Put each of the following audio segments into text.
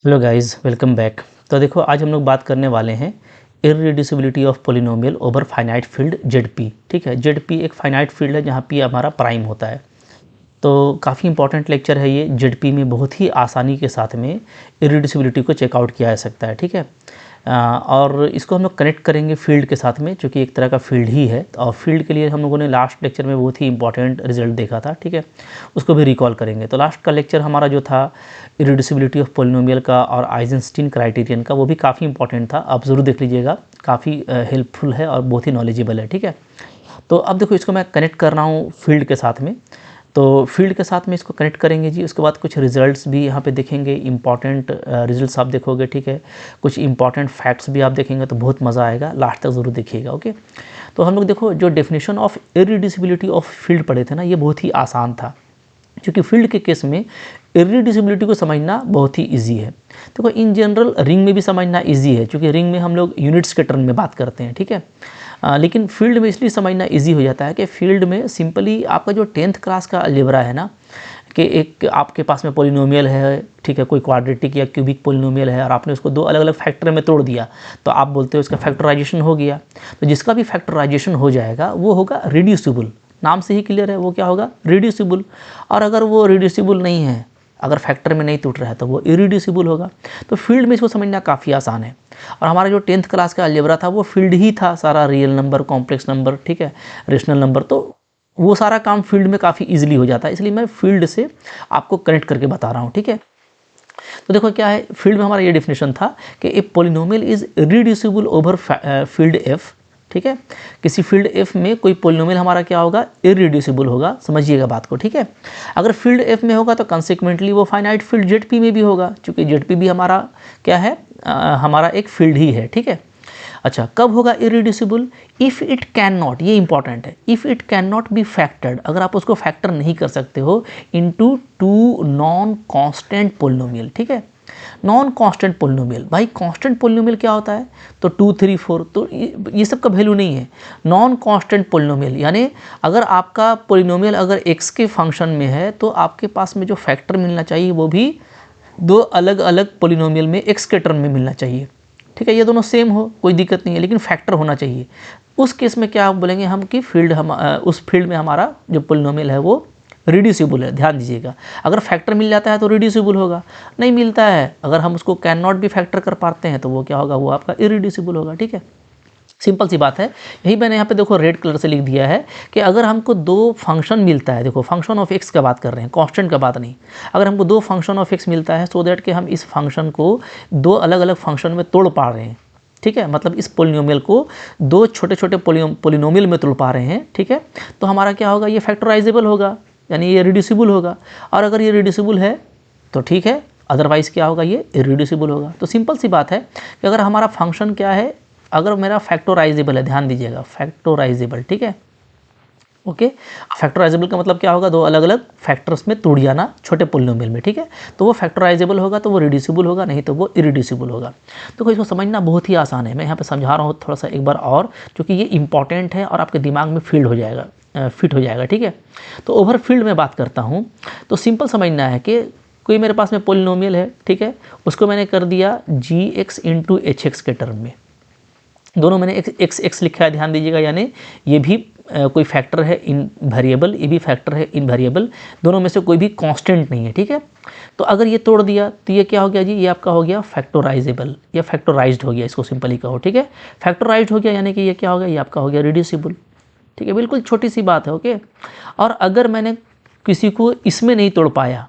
Hello guys, welcome back. तो देखो, आज हम लोग बात करने वाले हैं irreducibility of polynomial over finite field Z P. ठीक है, जेड पी एक फाइनाइट फील्ड है जहाँ पी हमारा प्राइम होता है। तो काफ़ी इंपॉर्टेंट लेक्चर है ये। जेड पी में बहुत ही आसानी के साथ में इररिड्यूसिबिलिटी को चेकआउट किया जा सकता है। ठीक है, और इसको हम लोग कनेक्ट करेंगे फील्ड के साथ में, क्योंकि एक तरह का फील्ड ही है। और फील्ड के लिए हम लोगों ने लास्ट लेक्चर में बहुत ही इंपॉर्टेंट रिजल्ट देखा था। ठीक है, उसको भी रिकॉल करेंगे। तो लास्ट का लेक्चर हमारा जो था इररिड्यूसिबिलिटी ऑफ पोलिनोमियल का और आइजनस्टीन क्राइटेरियन का, वो भी काफ़ी इंपॉर्टेंट था। आप ज़रूर देख लीजिएगा, काफ़ी हेल्पफुल है और बहुत ही नॉलेजेबल है। ठीक है, तो अब देखो, इसको मैं कनेक्ट कर रहा हूँ फील्ड के साथ में। तो फील्ड के साथ में इसको कनेक्ट करेंगे जी। उसके बाद कुछ रिजल्ट्स भी यहाँ पे देखेंगे, इंपॉर्टेंट रिजल्ट्स आप देखोगे। ठीक है, कुछ इंपॉर्टेंट फैक्ट्स भी आप देखेंगे, तो बहुत मज़ा आएगा। लास्ट तक ज़रूर देखिएगा। ओके, तो हम लोग देखो, जो डेफिनेशन ऑफ इररिड्यूसिबिलिटी ऑफ फील्ड पढ़े थे ना, ये बहुत ही आसान था, क्योंकि फील्ड के केस में इररिड्यूसिबिलिटी को समझना बहुत ही इजी है। देखो, इन जनरल रिंग में भी समझना इजी है, क्योंकि रिंग में हम लोग यूनिट्स के टर्म में बात करते हैं। ठीक है, लेकिन फील्ड में इसलिए समझना इजी हो जाता है कि फील्ड में सिंपली आपका जो 10th क्लास का अलजेब्रा है ना, कि एक आपके पास में पोलिनोमियल है। ठीक है, कोई क्वाड्रेटिक या क्यूबिक पोलिनोमियल है और आपने उसको दो अलग अलग फैक्टर में तोड़ दिया, तो आप बोलते हो इसका फैक्टराइजेशन हो गया। तो जिसका भी फैक्टराइजेशन हो जाएगा वो होगा रिड्यूसिबल। नाम से ही क्लियर है, वो क्या होगा? रिड्यूसिबल। और अगर वो रिड्यूसिबल नहीं है, अगर फैक्टर में नहीं टूट रहा है, तो वो इरिड्यूसिबल होगा। तो फील्ड में इसको समझना काफ़ी आसान है। और हमारा जो 10th क्लास का अलजेब्रा था वो फील्ड ही था सारा, रियल नंबर, कॉम्प्लेक्स नंबर, ठीक है, रेशनल नंबर। तो वो सारा काम फील्ड में काफ़ी इजीली हो जाता है, इसलिए मैं फील्ड से आपको कनेक्ट करके बता रहा हूँ। ठीक है, तो देखो क्या है, फील्ड में हमारा ये डेफिनेशन था कि a polynomial is reducible over field F. ठीक है, किसी फील्ड एफ में कोई पोलिनोमियल हमारा क्या होगा? इररिड्यूसिबल होगा। समझिएगा बात को। ठीक है, अगर फील्ड एफ में होगा तो कंसिक्वेंटली वो फाइनाइट फील्ड जेड पी में भी होगा, क्योंकि जेड पी भी हमारा क्या है? हमारा एक फील्ड ही है। ठीक है, अच्छा, कब होगा irreducible? If it can not, ये इंपॉर्टेंट है, if it can not be factored, अगर आप उसको फैक्टर नहीं कर सकते हो into two non constant polynomial. ठीक है, नॉन कांस्टेंट पोलिनोमियल, भाई कांस्टेंट पोलिनोमियल क्या होता है? तो 2, 3, 4, तो ये सब का वैल्यू नहीं है। नॉन कांस्टेंट पोलिनोमियल यानी अगर आपका पोलिनोमियल अगर x के फंक्शन में है, तो आपके पास में जो फैक्टर मिलना चाहिए वो भी दो अलग अलग पोलिनोमियल में x के टर्म में मिलना चाहिए। ठीक है, ये दोनों सेम हो, कोई दिक्कत नहीं है, लेकिन फैक्टर होना चाहिए। उस केस में क्या बोलेंगे हम कि फील्ड हम उस फील्ड में हमारा जो पोलिनोमियल है वो रिड्यूसिबल है। ध्यान दीजिएगा, अगर फैक्टर मिल जाता है तो रिड्यूसिबल होगा, नहीं मिलता है, अगर हम उसको कैन नॉट भी फैक्टर कर पाते हैं, तो वो क्या होगा? वो आपका इरिड्यूसिबल होगा। ठीक है, सिंपल सी बात है। यही मैंने यहाँ पे देखो रेड कलर से लिख दिया है कि अगर हमको दो फंक्शन मिलता है, देखो फंक्शन ऑफ एक्स का बात कर रहे हैं, कांस्टेंट का बात नहीं। अगर हमको दो फंक्शन ऑफ एक्स मिलता है, सो दैट कि हम इस फंक्शन को दो अलग अलग फंक्शन में तोड़ पा रहे हैं। ठीक है, मतलब इस पोलिनोमियल को दो छोटे छोटे पोलिनोमियल में तोड़ पा रहे हैं। ठीक है, तो हमारा क्या होगा? ये फैक्टराइजेबल होगा, यानी ये रिड्यूसिबल होगा। और अगर ये रिड्यूसिबल है तो ठीक है, अदरवाइज़ क्या होगा? ये इरिड्यूसिबल होगा। तो सिंपल सी बात है कि अगर हमारा फंक्शन क्या है, अगर मेरा फैक्टराइजेबल है, ध्यान दीजिएगा, फैक्टराइजेबल। ठीक है, ओके, फैक्टराइजेबल का मतलब क्या होगा? दो अलग अलग फैक्टर्स में तोड़ जाना छोटे पोलिनोमियल में। ठीक है, तो वो फैक्टराइजेबल होगा, तो वो रिड्यूसिबल होगा, नहीं तो वो इरिड्यूसिबल होगा। तो इसको समझना बहुत ही आसान है। मैं यहाँ पे समझा रहा हूँ थोड़ा सा एक बार और, क्योंकि ये इंपॉर्टेंट है और आपके दिमाग में फील्ड हो जाएगा, फिट हो जाएगा। ठीक है, तो ओवर फील्ड में बात करता हूँ, तो सिंपल समझना है कि कोई मेरे पास में पोलिनोमियल है। ठीक है, उसको मैंने कर दिया gx इंटू एच एक्स के टर्म में, दोनों मैंने एक्स लिखा है, ध्यान दीजिएगा, यानी ये भी कोई फैक्टर है इन वेरिएबल, ये भी फैक्टर है इन वेरिएबल, दोनों में से कोई भी कांस्टेंट नहीं है। ठीक है, तो अगर ये तोड़ दिया तो ये क्या हो गया जी? ये आपका हो गया फैक्टराइजेबल या फैक्टराइज्ड हो गया, इसको सिंपली कहो। ठीक है, फैक्टराइज्ड हो गया, यानी कि ये क्या हो गया? ये आपका हो गया रिड्यूसिबल। ठीक है, बिल्कुल छोटी सी बात है। ओके, और अगर मैंने किसी को इसमें नहीं तोड़ पाया,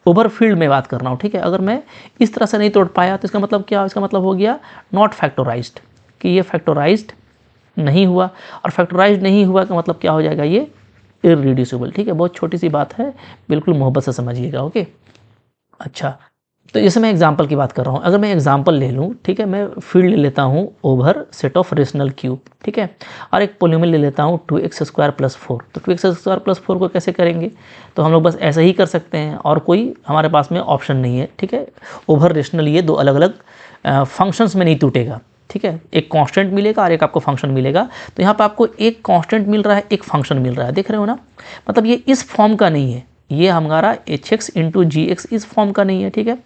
ओवर फील्ड में बात कर रहा हूँ। ठीक है, अगर मैं इस तरह से नहीं तोड़ पाया, तो इसका मतलब क्या? इसका मतलब हो गया नॉट फैक्टराइज्ड, कि ये फैक्टराइज्ड नहीं हुआ। और फैक्टराइज्ड नहीं हुआ का मतलब क्या हो जाएगा? ये इररिड्यूसिबल। ठीक है, बहुत छोटी सी बात है, बिल्कुल मोहब्बत से समझिएगा। ओके, अच्छा, तो जैसे मैं एग्जांपल की बात कर रहा हूँ, अगर मैं एग्जांपल ले लूँ, ठीक है, मैं फील्ड ले लेता हूँ over set of rational cube. ठीक है, और एक पोलिनोमियल ले लेता हूँ 2x² + 4। तो 2x² + 4 को कैसे करेंगे? तो हम लोग बस ऐसा ही कर सकते हैं, और कोई हमारे पास में ऑप्शन नहीं है। ठीक है, ओवर रेशनल ये दो अलग अलग फंक्शंस में नहीं टूटेगा। ठीक है, एक कांस्टेंट मिलेगा और एक आपको फंक्शन मिलेगा। तो यहाँ पर आपको एक कांस्टेंट मिल रहा है, एक फंक्शन मिल रहा है, देख रहे हो ना? मतलब ये इस फॉर्म का नहीं है, ये हमारा एच एक्स इंटू जी एक्स इस फॉर्म का नहीं है, ठीक है,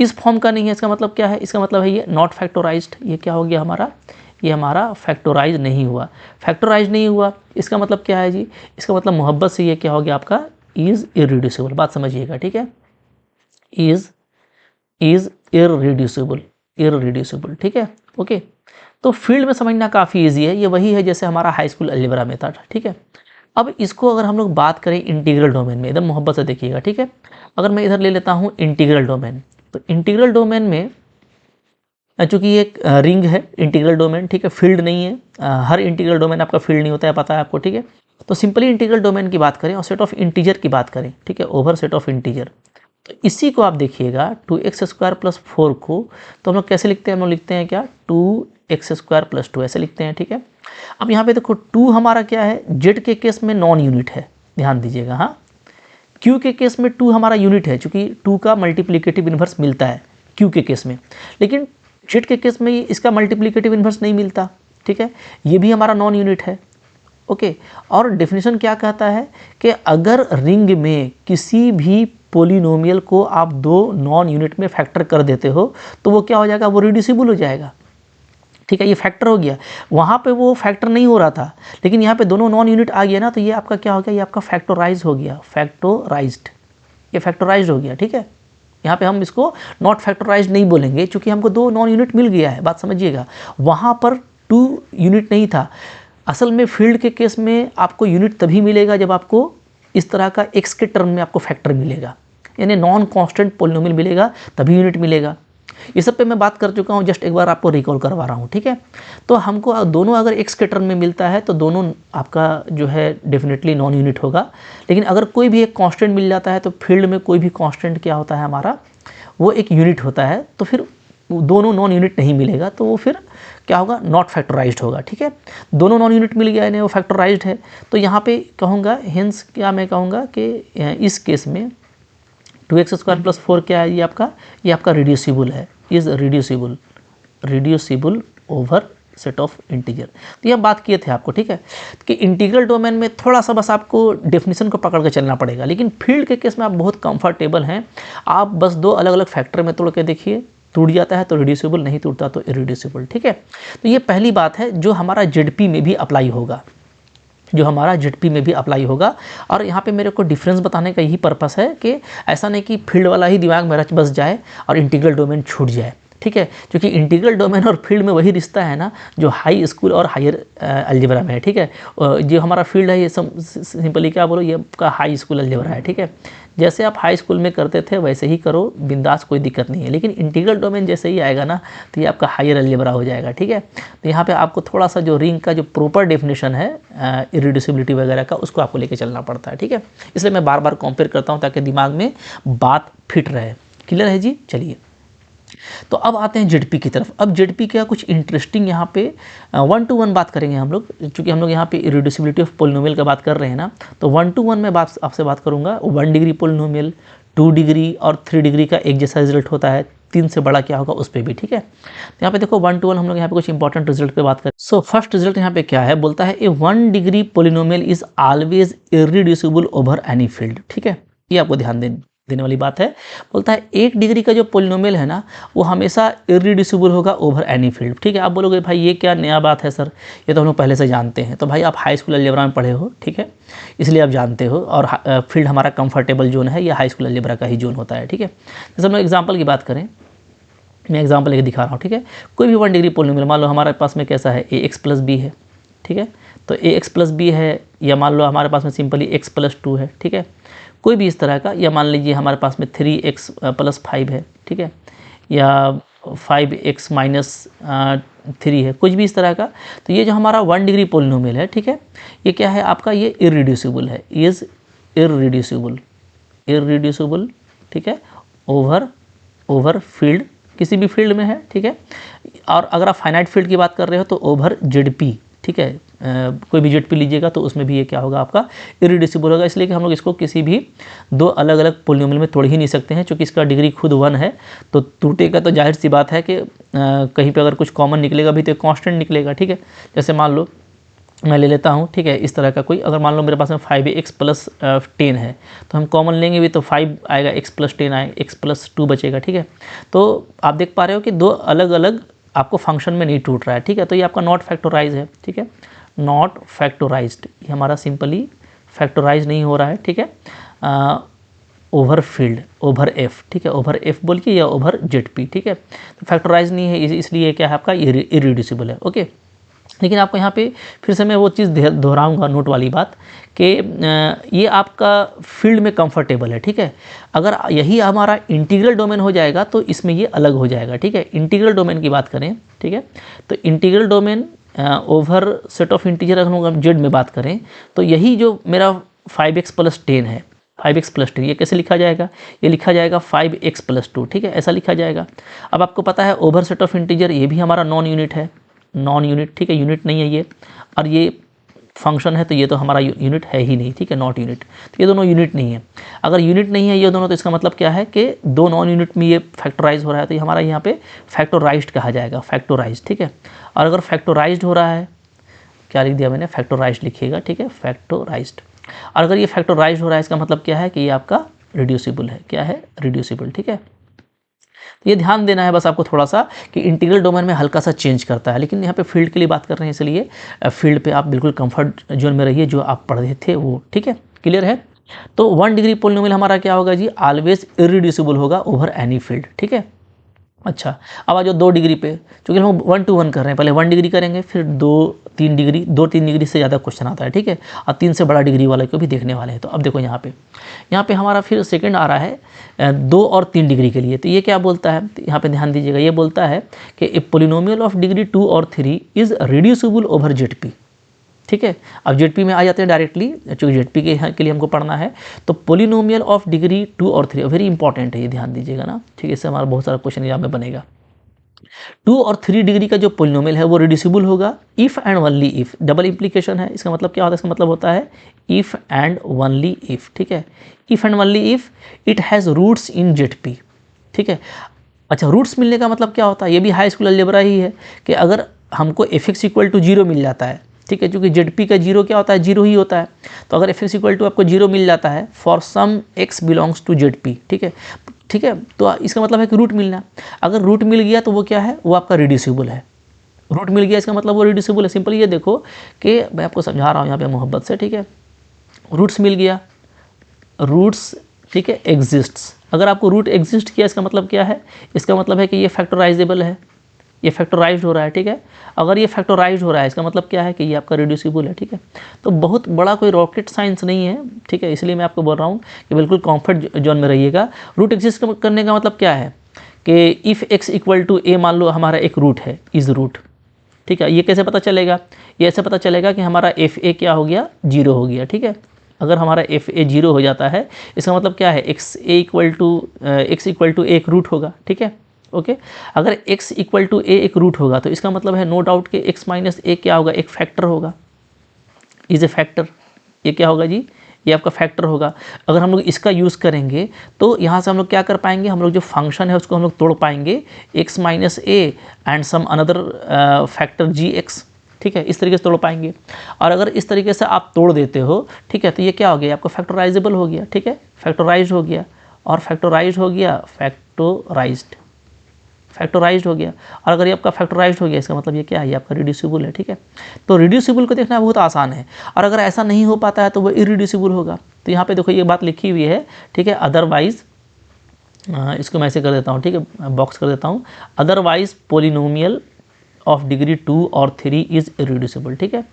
इस फॉर्म का नहीं है। इसका मतलब क्या है, इसका मतलब है ये नॉट फैक्टोराइज्ड। ये क्या हो गया हमारा, ये हमारा फैक्टोराइज नहीं हुआ। फैक्टोराइज नहीं हुआ इसका मतलब क्या है जी, इसका मतलब मोहब्बत से ये क्या हो गया आपका, इज़ इररिड्यूसिबल। बात समझिएगा, ठीक है, इज़ इररिड्यूसिबल, इररिड्यूसिबल, ठीक है, ओके। तो फील्ड में समझना काफ़ी इजी है, ये वही है जैसे हमारा हाई स्कूल अलजेब्रा में था, ठीक है। अब इसको अगर हम लोग बात करें इंटीग्रल डोमेन में, एकदम मोहब्बत से देखिएगा, ठीक है। अगर मैं इधर ले लेता हूँ इंटीग्रल डोमेन, तो इंटीग्रल डोमेन में चूँकि ये एक रिंग है इंटीग्रल डोमेन, ठीक है, फील्ड नहीं है। हर इंटीग्रल डोमेन आपका फील्ड नहीं होता है, पता है आपको, ठीक है। तो सिंपली इंटीग्रल डोमेन की बात करें और सेट ऑफ इंटीजर की बात करें, ठीक है, ओवर सेट ऑफ इंटीजर, तो इसी को आप देखिएगा 2x² + 4 को तो हम लोग कैसे लिखते हैं, हम लोग लिखते हैं क्या, 2x² + 2 ऐसे लिखते हैं, ठीक है। अब यहाँ पे देखो 2 हमारा क्या है, जेड के केस में नॉन यूनिट है, ध्यान दीजिएगा, हाँ। क्यू के केस में 2 हमारा यूनिट है, चूँकि 2 का मल्टीप्लिकेटिव इन्वर्स मिलता है क्यू के केस में, लेकिन जेड के केस में इसका मल्टीप्लिकेटिव इन्वर्स नहीं मिलता, ठीक है, ये भी हमारा नॉन यूनिट है, ओके। और डेफिनेशन क्या कहता है कि अगर रिंग में किसी भी पोलिनोमियल को आप 2 नॉन यूनिट में फैक्टर कर देते हो तो वो क्या हो जाएगा, वो रिड्यूसिबल हो जाएगा, ठीक है, ये फैक्टर हो गया। वहाँ पे वो फैक्टर नहीं हो रहा था, लेकिन यहाँ पे दोनों नॉन यूनिट आ गया ना, तो ये आपका क्या हो गया, ये आपका फैक्टोराइज हो गया, फैक्टोराइज्ड, ये फैक्टोराइज्ड हो गया, ठीक है। यहाँ पे हम इसको नॉट फैक्टोराइज्ड नहीं बोलेंगे क्योंकि हमको 2 नॉन यूनिट मिल गया है, बात समझिएगा। वहाँ पर 2 यूनिट नहीं था। असल में फील्ड के केस में आपको यूनिट तभी मिलेगा जब आपको इस तरह का एक्स के टर्म में आपको फैक्टर मिलेगा, यानी नॉन कांस्टेंट पोलिनोमियल मिलेगा तभी यूनिट मिलेगा। ये सब पे मैं बात कर चुका हूँ, जस्ट एक बार आपको रिकॉल करवा रहा हूँ, ठीक है। तो हमको दोनों अगर एक्स के टर्म में मिलता है तो दोनों आपका जो है डेफिनेटली नॉन यूनिट होगा, लेकिन अगर कोई भी एक कांस्टेंट मिल जाता है तो फील्ड में कोई भी कांस्टेंट क्या होता है हमारा, वो एक यूनिट होता है, तो फिर दोनों नॉन यूनिट नहीं मिलेगा तो वो फिर क्या होगा, नॉट फैक्टराइज्ड होगा, ठीक है। दोनों नॉन यूनिट मिल गया यानी वो फैक्टराइज्ड है। तो यहाँ पे कहूँगा हेंस क्या मैं कहूँगा कि इस केस में 2x² + 4 क्या है, ये आपका रिड्यूसिबल है, is reducible, reducible over set of integer. तो ये बात किए थे आपको, ठीक है, कि इंटीग्रल डोमेन में थोड़ा सा बस आपको डेफिनेशन को पकड़ के चलना पड़ेगा, लेकिन फील्ड के केस में आप बहुत कंफर्टेबल हैं। आप बस 2 अलग अलग फैक्टर में तोड़ के देखिए, टूट जाता है तो रिड्यूसिबल, नहीं टूटता तो इरिड्यूसिबल, ठीक है। तो ये पहली बात है जो हमारा जेडपी में भी अप्लाई होगा, जो हमारा जेडपी में भी अप्लाई होगा। और यहाँ पे मेरे को डिफरेंस बताने का यही पर्पस है कि ऐसा नहीं कि फील्ड वाला ही दिमाग में रच बस जाए और इंटीग्रल डोमेन छूट जाए, ठीक है, क्योंकि इंटीग्रल डोमेन और फील्ड में वही रिश्ता है ना जो हाई स्कूल और हायर अलजेब्रा में है, ठीक है। जो हमारा फील्ड है ये सिंपली क्या बोलो, ये आपका हाई स्कूल अलजेब्रा है, ठीक है। जैसे आप हाई स्कूल में करते थे वैसे ही करो, बिंदास, कोई दिक्कत नहीं है। लेकिन इंटीग्रल डोमेन जैसे ही आएगा ना तो ये आपका हायर अलजेब्रा हो जाएगा, ठीक है। तो यहाँ पे आपको थोड़ा सा जो रिंग का जो प्रॉपर डेफिनेशन है इरिड्यूसिबिलिटी वगैरह का, उसको आपको लेके चलना पड़ता है, ठीक है। इसलिए मैं बार बार कंपेयर करता हूँ ताकि दिमाग में बात फिट रहे। क्लियर है जी, चलिए। तो अब आते हैं जेडपी की तरफ। अब जेडपी का कुछ इंटरेस्टिंग यहाँ पे 1 to 1 बात करेंगे हम लोग, क्योंकि हम लोग यहाँ पे इरिड्यूसिबिलिटी ऑफ पोलिनोमियल का बात कर रहे हैं ना, तो 1 to 1 में आपसे बात करूँगा। 1 डिग्री पोलिनोमियल, 2 डिग्री और 3 डिग्री का एक जैसा रिजल्ट होता है, 3 से बड़ा क्या होगा उस पर भी, ठीक है। तो यहाँ पे देखो 1 to 1 हम लोग यहाँ पे कुछ इंपॉर्टेंट रिजल्ट पे बात करें। सो फर्स्ट रिजल्ट यहाँ पे क्या है, बोलता है ए 1 degree polynomial is always irreducible over any field, ठीक है। ये आपको ध्यान देने वाली बात है। बोलता है 1 डिग्री का जो पोलिनोमियल है ना वो हमेशा इरिड्यूसिबल होगा ओवर एनी फील्ड, ठीक है। आप बोलोगे भाई ये क्या नया बात है सर, ये तो हम लोग पहले से जानते हैं। तो भाई आप हाई स्कूल अलजेब्रा में पढ़े हो, ठीक है, इसलिए आप जानते हो। और फील्ड हमारा कंफर्टेबल जोन है, ये हाई स्कूल अलजेब्रा का ही जोन होता है, ठीक है। जैसे हम लोग एग्जाम्पल की बात करें, मैं एग्जाम्पल लेके दिखा रहा हूँ, ठीक है। कोई भी 1 डिग्री पोलिनोमियल, मान लो हमारे पास में कैसा है, ax + b है, ठीक है। तो ax + b है, या मान लो हमारे पास में सिंपली x + 2 है, ठीक है, कोई भी इस तरह का, या मान लीजिए हमारे पास में 3x + 5 है, ठीक है, या 5x - 3 है, कुछ भी इस तरह का। तो ये जो हमारा 1 डिग्री पोलिनोमियल है, ठीक है, ये क्या है आपका, ये इरिड्यूसिबल है, इज़ इरिड्यूसिबल, इरिड्यूसिबल, ठीक है, ओवर फील्ड, किसी भी फील्ड में है, ठीक है। और अगर आप फाइनाइट फील्ड की बात कर रहे हो तो ओवर जेडपी, ठीक है, कोई भी जेडपी लीजिएगा तो उसमें भी ये क्या होगा आपका इरिड्यूसिबल होगा। इसलिए कि हम लोग इसको किसी भी 2 अलग अलग पोलिनोमियल में तोड़ ही नहीं सकते हैं, क्योंकि इसका डिग्री खुद 1 है। तो टूटेगा तो जाहिर सी बात है कि कहीं पे अगर कुछ कॉमन निकलेगा भी तो कांस्टेंट निकलेगा, ठीक है। जैसे मान लो मैं ले लेता हूँ, ठीक है, इस तरह का कोई, अगर मान लो मेरे पास में 5x प्लस 10 है तो हम कॉमन लेंगे भी तो 5 आएगा, x प्लस 10 आएगा, x प्लस 2 बचेगा, ठीक है। तो आप देख पा रहे हो कि दो अलग अलग आपको फंक्शन में नहीं टूट रहा है, ठीक है। तो ये आपका नॉट फैक्टोराइज है, ठीक है, नॉट फैक्टोराइज्ड, ये हमारा सिंपली फैक्टोराइज नहीं हो रहा है, ठीक है, ओवर फील्ड, ओवर एफ, ठीक है, ओवर एफ बोल के या ओवर जेड पी, ठीक है। तो फैक्टोराइज नहीं है, इसलिए क्या है आपका इरिड्यूसिबल है, ओके। लेकिन आपको यहाँ पे फिर से मैं वो चीज़ दोहराऊंगा, नोट वाली बात, कि ये आपका फील्ड में कंफर्टेबल है, ठीक है। अगर यही हमारा इंटीग्रल डोमेन हो जाएगा तो इसमें ये अलग हो जाएगा, ठीक है। इंटीग्रल डोमेन की बात करें, ठीक है, तो integral domain over set of integer अगर हम जेड में बात करें तो यही जो मेरा 5x प्लस 10 है, 5x प्लस 10, ये कैसे लिखा जाएगा, ये लिखा जाएगा 5x प्लस 2, ठीक है, ऐसा लिखा जाएगा। अब आपको पता है ओवर सेट ऑफ इंटीजर ये भी हमारा नॉन यूनिट है, नॉन यूनिट, ठीक है, यूनिट नहीं है ये, और ये फंक्शन है तो ये तो हमारा यूनिट है ही नहीं, ठीक है, नॉट यूनिट, तो ये दोनों यूनिट नहीं है। अगर यूनिट नहीं है ये दोनों तो इसका मतलब क्या है कि दो नॉन यूनिट में ये फैक्टराइज हो रहा है, तो ये हमारा यहाँ पे फैक्टोराइज्ड कहा जाएगा, फैक्टोराइज्ड, ठीक है। और अगर फैक्टोराइज्ड हो रहा है, क्या लिख दिया मैंने, फैक्टोराइज्ड लिखिएगा, ठीक है, फैक्टोराइज्ड। और अगर ये फैक्टोराइज्ड हो रहा है इसका मतलब क्या है कि ये आपका रिड्यूसिबल है, क्या है, रिड्यूसिबल, ठीक है। तो ये ध्यान देना है बस आपको थोड़ा सा कि इंटीग्रल डोमेन में हल्का सा चेंज करता है, लेकिन यहाँ पे फील्ड के लिए बात कर रहे हैं, इसलिए फील्ड पे आप बिल्कुल कंफर्ट जोन में रहिए, जो आप पढ़ रहे थे वो, ठीक है, क्लियर है। तो 1 डिग्री पोलिनोमियल हमारा क्या होगा जी, ऑलवेज इरिड्यूसिबल होगा ओवर एनी फील्ड, ठीक है। अच्छा, अब आ जाओ 2 डिग्री पे, क्योंकि हम 1 to 1 कर रहे हैं, पहले 1 डिग्री करेंगे, फिर 2-3 डिग्री, 2-3 डिग्री से ज़्यादा क्वेश्चन आता है, ठीक है, और 3 से बड़ा डिग्री वाले को भी देखने वाले हैं। तो अब देखो यहाँ पे हमारा फिर सेकंड आ रहा है 2 और 3 डिग्री के लिए। तो ये क्या बोलता है, तो यहाँ पे ध्यान दीजिएगा, ये बोलता है कि ए पोलिनोमियल ऑफ डिग्री 2 और 3 इज़ रिड्यूसिबल ओवर जेड-पी, ठीक है। अब जेड-पी में आ जाते हैं डायरेक्टली, चूँकि जेड-पी के लिए हमको पढ़ना है। तो पोलिनोमियल ऑफ डिग्री 2 और 3 वेरी इंपॉर्टेंट है, ये ध्यान दीजिएगा ना, ठीक है, इससे हमारा बहुत सारा क्वेश्चन एग्जाम में बनेगा। 2 और 3 डिग्री का जो पोलिनोमियल है वो रिड्यूसिबल होगा if and only if, double implication है, इसका मतलब क्या होता है, इसका मतलब होता है इफ़ एंड ओनली इफ़, ठीक है, if and only if it has roots in Z P, ठीक है। अच्छा, रूट्स मिलने का मतलब क्या होता है, ये भी हाई स्कूल अलजेब्रा ही है कि अगर हमको fx इक्वल टू 0 मिल जाता है, ठीक है, क्योंकि जेड-पी का 0 क्या होता है, 0 ही होता है। तो अगर fx इक्वल टू आपको 0 मिल जाता है for some x belongs to Z P, ठीक है, ठीक है, तो इसका मतलब है कि रूट मिलना। अगर रूट मिल गया तो वो क्या है, वो आपका रिड्यूसिबल है। रूट मिल गया इसका मतलब वो रिड्यूसिबल है। सिंपल ये देखो कि मैं आपको समझा रहा हूँ यहाँ पे मोहब्बत से, ठीक है, रूट्स मिल गया, रूट्स, ठीक है, एग्जिस्ट्स। अगर आपको रूट एग्जिस्ट किया इसका मतलब क्या है, इसका मतलब है कि ये फैक्टराइजेबल है, ये फैक्टराइज्ड हो रहा है, ठीक है। अगर ये फैक्टराइज्ड हो रहा है इसका मतलब क्या है कि ये आपका रिड्यूसिबल है, ठीक है। तो बहुत बड़ा कोई रॉकेट साइंस नहीं है, ठीक है, इसलिए मैं आपको बोल रहा हूँ कि बिल्कुल कॉम्फर्ट जोन में रहिएगा। रूट एग्जिस्ट करने का मतलब क्या है कि इफ़ x इक्वल टू ए, मान लो हमारा एक रूट है, इज़ रूट, ठीक है। ये कैसे पता चलेगा, ये ऐसे पता चलेगा कि हमारा एफ ए क्या हो गया, 0 हो गया, ठीक है। अगर हमारा एफ ए 0 हो जाता है इसका मतलब क्या है, x इक्वल टू एक रूट होगा, ठीक है, ओके। अगर x इक्वल टू ए एक रूट होगा तो इसका मतलब है नो डाउट कि x माइनस ए क्या होगा, एक फैक्टर होगा, इज़ ए फैक्टर। ये क्या होगा जी, ये आपका फैक्टर होगा। अगर हम लोग इसका यूज़ करेंगे तो यहाँ से हम लोग क्या कर पाएंगे, हम लोग जो फंक्शन है उसको हम लोग तोड़ पाएंगे, x minus a and some another factor gx, ठीक है, इस तरीके से तोड़ पाएंगे। और अगर इस तरीके से आप तोड़ देते हो, ठीक है, तो ये क्या हो गया, आपको फैक्टराइजेबल हो गया, ठीक है, फैक्टराइज्ड हो गया, और फैक्टराइज्ड हो गया, फैक्टराइज्ड हो गया। और अगर ये आपका फैक्टराइज्ड हो गया इसका मतलब ये क्या है, ये आपका रिड्यूसिबल है, ठीक है। तो रिड्यूसिबल को देखना बहुत आसान है, और अगर ऐसा नहीं हो पाता है तो वो इरिड्यूसिबल होगा। तो यहाँ पे देखो ये बात लिखी हुई है, ठीक है, अदरवाइज, इसको मैं ऐसे कर देता हूँ, ठीक है, बॉक्स कर देता हूँ, अदरवाइज पोलिनोमियल ऑफ डिग्री 2 और 3 इज इरिड्यूसिबल, ठीक है,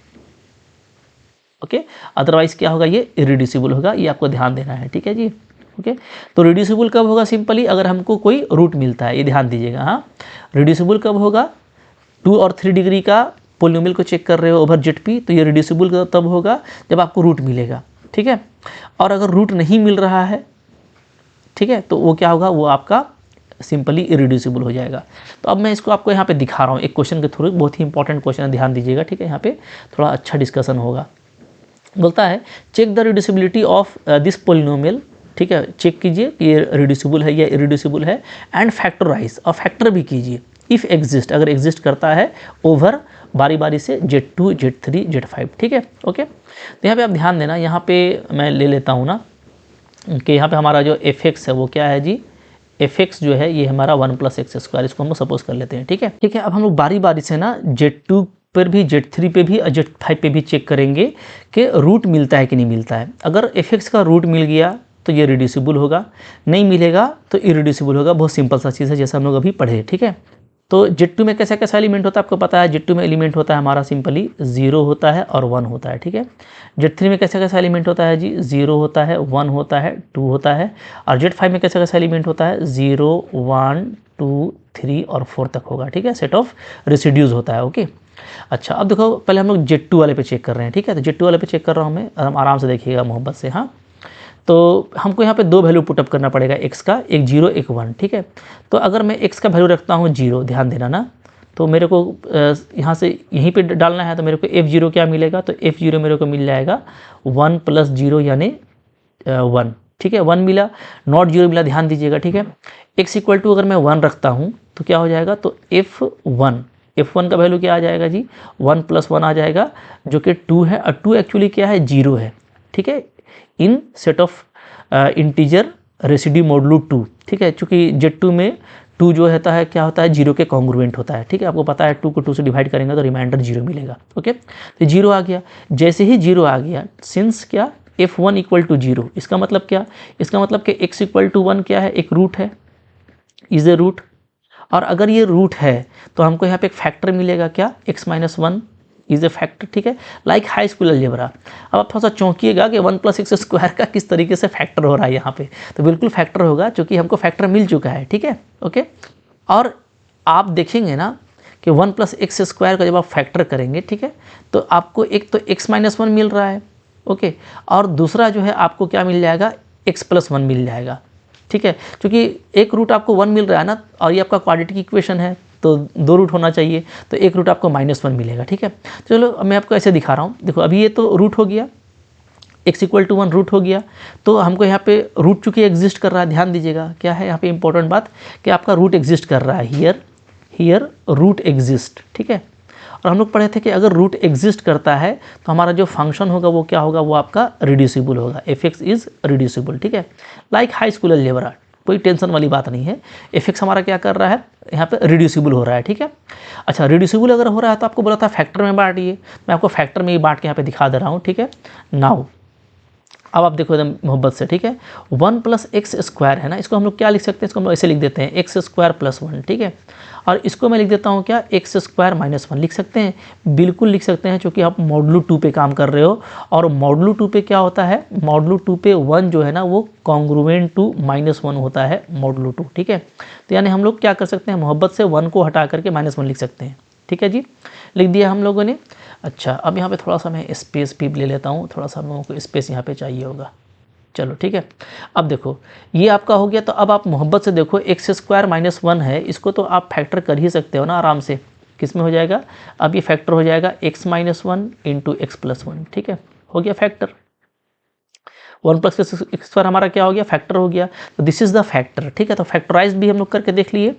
ओके। अदरवाइज क्या होगा, ये इरिड्यूसिबल होगा, ये आपको ध्यान देना है, ठीक है जी, ओके। तो रिड्यूसिबल कब होगा, सिंपली अगर हमको कोई रूट मिलता है, ये ध्यान दीजिएगा। हाँ, रिड्यूसिबल कब होगा, 2 और 3 डिग्री का पोलिनोमियल को चेक कर रहे हो ओवर जेड-पी, तो ये रिड्यूसिबल तब होगा जब आपको रूट मिलेगा, ठीक है। और अगर रूट नहीं मिल रहा है, ठीक है, तो वो क्या होगा, वो आपका सिंपली इरिड्यूसिबल हो जाएगा। तो अब मैं इसको आपको यहाँ पे दिखा रहा हूँ एक क्वेश्चन के थ्रू, बहुत ही इंपॉर्टेंट क्वेश्चन है, ध्यान दीजिएगा, ठीक है, यहाँ पे थोड़ा अच्छा डिस्कशन होगा। बोलता है check the reducibility of this polynomial, ठीक है, चेक कीजिए कि ये रिड्यूसिबल है या इरिड्यूसिबल है, एंड फैक्टराइज, और फैक्टर भी कीजिए, इफ़ एग्जिस्ट, अगर एग्जिस्ट करता है ओवर बारी बारी से Z2 Z3 Z5, ठीक है। ओके, तो यहाँ पे आप ध्यान देना, यहाँ पे मैं ले लेता हूँ ना कि यहाँ पे हमारा जो fx है वो क्या है जी, fx जो है ये हमारा 1 + x², इसको हम लोग सपोज कर लेते हैं, ठीक है। ठीक है, अब हम लोग बारी बारी से ना Z2 पर भी, Z3 पे भी और Z5 पे भी चेक करेंगे कि रूट मिलता है कि नहीं मिलता है। अगर fx का रूट मिल गया तो ये रिड्यूसिबल होगा, नहीं मिलेगा तो इरिड्यूसिबल होगा। बहुत सिंपल सा चीज़ है, जैसा हम लोग अभी पढ़े, ठीक है। तो Z2 में कैसा कैसा एलिमेंट होता है आपको पता है। Z2 में एलिमेंट होता है हमारा सिंपली 0 होता है और 1 होता है, ठीक है। Z3 में कैसा कैसा एलिमेंट होता है जी, 0 होता है, 1 होता है, 2 होता है। और Z5 में कैसा कैसा एलिमेंट होता है, 0 1 2 3 और 4 तक होगा, ठीक है। सेट ऑफ रेसिड्यूज होता है। ओके, अच्छा, अब देखो पहले हम लोग Z2 वाले पे चेक कर रहे हैं, ठीक है। तो Z2 वाले पे चेक कर रहा हूँ मैं, हम आराम से देखिएगा मोहब्बत से। हाँ, तो हमको यहाँ पे दो वैल्यू पुटअप करना पड़ेगा x का, एक 0 एक 1, ठीक है। तो अगर मैं x का वैल्यू रखता हूँ 0, ध्यान देना ना, तो मेरे को यहाँ से यहीं पे डालना है, तो मेरे को f0 क्या मिलेगा, तो f0 मेरे को मिल जाएगा 1 + 0 यानी 1, ठीक है। 1 मिला, नॉट 0 मिला, ध्यान दीजिएगा, ठीक है। x = अगर मैं 1 रखता हूँ तो क्या हो जाएगा, तो f1 का वैल्यू क्या आ जाएगा जी, 1 + 1 आ जाएगा, जो कि 2 है। और 2 एक्चुअली क्या है, 0 है, ठीक है, इन set of integer residue modulo 2, ठीक है। चूँकि Z2 में 2 जो होता है क्या होता है, 0 के कॉन्ग्रुएंट होता है, ठीक है। आपको पता है 2 को 2 से डिवाइड करेंगे तो रिमाइंडर 0 मिलेगा। ओके, तो 0 आ गया। जैसे ही 0 आ गया, सिंस क्या, f1 = 0, इसका मतलब क्या, इसका मतलब कि x = 1 क्या है, एक रूट है, इज ए रूट। और अगर ये रूट है तो हमको यहाँ पे एक फैक्टर मिलेगा, क्या, x - 1 इज ए फैक्टर, ठीक है, लाइक हाई स्कूल अलजेब्रा। अब आप थोड़ा सा चौंकिएगा कि 1 + x² का किस तरीके से फैक्टर हो रहा है यहाँ पे, तो बिल्कुल फैक्टर होगा, क्योंकि हमको फैक्टर मिल चुका है, ठीक है। ओके, और आप देखेंगे ना कि 1 + x² का जब आप फैक्टर करेंगे, ठीक है, तो आपको एक तो x - 1 मिल रहा है, ओके, और दूसरा जो है आपको क्या मिल जाएगा, x + 1 मिल जाएगा, ठीक है। क्योंकि एक रूट आपको 1 मिल रहा है ना, और ये आपका क्वाड्रेटिक इक्वेशन है, तो 2 रूट होना चाहिए, तो एक रूट आपको -1 मिलेगा, ठीक है। चलो अब मैं आपको ऐसे दिखा रहा हूँ, देखो अभी ये तो रूट हो गया, x = 1 रूट हो गया, तो हमको यहाँ पे रूट चूँकि एग्जिस्ट कर रहा है, ध्यान दीजिएगा क्या है यहाँ पे इंपॉर्टेंट बात, कि आपका रूट एग्जिस्ट कर रहा है, हियर रूट एग्जिस्ट, ठीक है। और हम लोग पढ़े थे कि अगर रूट एग्जिस्ट करता है तो हमारा जो फंक्शन होगा वो क्या होगा, वो आपका रिड्यूसिबल होगा, fx इज़ रिड्यूसिबल, ठीक है, लाइक हाई स्कूल अलजेब्रा, कोई टेंशन वाली बात नहीं है। fx हमारा क्या कर रहा है, यहाँ पे रिड्यूसिबल हो रहा है, ठीक है। अच्छा, रिड्यूसिबल अगर हो रहा है तो आपको बोला था फैक्टर में बांटिए, मैं आपको फैक्टर में ही बांट के यहाँ पे दिखा दे रहा हूँ, ठीक है। नाउ अब आप देखो एकदम मोहब्बत से, ठीक है, 1 + x² है ना, इसको हम लोग क्या लिख सकते हैं, इसको हम लोग ऐसे लिख देते हैं x² + 1, ठीक है। और इसको मैं लिख देता हूँ क्या, x² - 1 लिख सकते हैं, बिल्कुल लिख सकते हैं, क्योंकि आप मॉडुलो 2 पे काम कर रहे हो, और मॉडुलो 2 पे क्या होता है, मॉडुलो 2 पे 1 जो है ना वो कॉन्ग्रुएंट टू -1 होता है मॉडुलो 2, ठीक है। तो यानी हम लोग क्या कर सकते हैं, मोहब्बत से 1 को हटा करके -1 लिख सकते हैं, ठीक है जी, लिख दिया हम लोगों ने। अच्छा, अब यहाँ पे थोड़ा सा मैं स्पेस भी ले लेता हूँ, थोड़ा सा हम लोगों को स्पेस यहाँ पे चाहिए होगा, चलो ठीक है। अब देखो ये आपका हो गया, तो अब आप मोहब्बत से देखो x² - 1 है, इसको तो आप फैक्टर कर ही सकते हो ना आराम से, किस में हो जाएगा, अब ये फैक्टर हो जाएगा x - 1 × x + 1, ठीक है, हो गया फैक्टर। 1 + x² हमारा क्या हो गया, फैक्टर हो गया, तो दिस इज़ द फैक्टर, ठीक है। तो फैक्टराइज भी हम लोग करके देख लिए,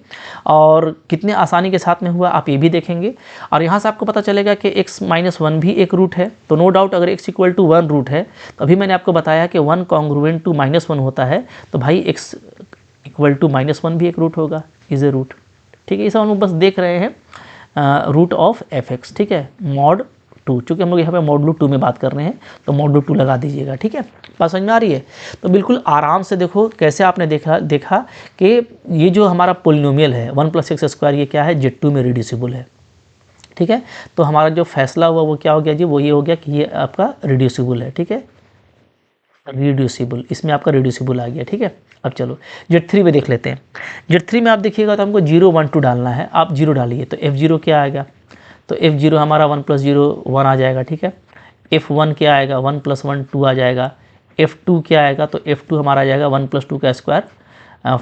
और कितने आसानी के साथ में हुआ आप ये भी देखेंगे, और यहाँ से आपको पता चलेगा कि x - 1 भी एक रूट है, तो नो डाउट अगर x = 1 रूट है, तो अभी मैंने आपको बताया कि 1 कॉन्ग्रुएंट टू -1 होता है, तो भाई x = -1 भी एक रूट होगा, इज ए रूट, ठीक है। ये सब हम लोग बस देख रहे हैं रूट ऑफ fx, ठीक है, मॉड 2, चूँकि हम लोग यहाँ पे मॉडुलो 2 में बात कर रहे हैं, तो मॉडुलो 2 लगा दीजिएगा, ठीक है। बात समझ में आ रही है, तो बिल्कुल आराम से देखो कैसे आपने देखा कि ये जो हमारा पोलिनोमियल है 1 + x², ये क्या है, Z2 में रिड्यूसिबल है, ठीक है। तो हमारा जो फैसला हुआ वो क्या हो गया जी, वो ये हो गया कि ये आपका रिड्यूसिबल है, ठीक है, रिड्यूसिबल, इसमें आपका रिड्यूसिबल आ गया, ठीक है। अब चलो Z3 में देख लेते हैं। Z3 में आप देखिएगा तो हमको 0 1 2 डालना है, आप 0 डालिए, तो f0 क्या आएगा, तो f0 हमारा 1 + 0 1 आ जाएगा, ठीक है। f1 क्या आएगा, 1 + 1 2 आ जाएगा। f2 क्या आएगा, तो f2 हमारा आ जाएगा 1 + 2 का स्क्वायर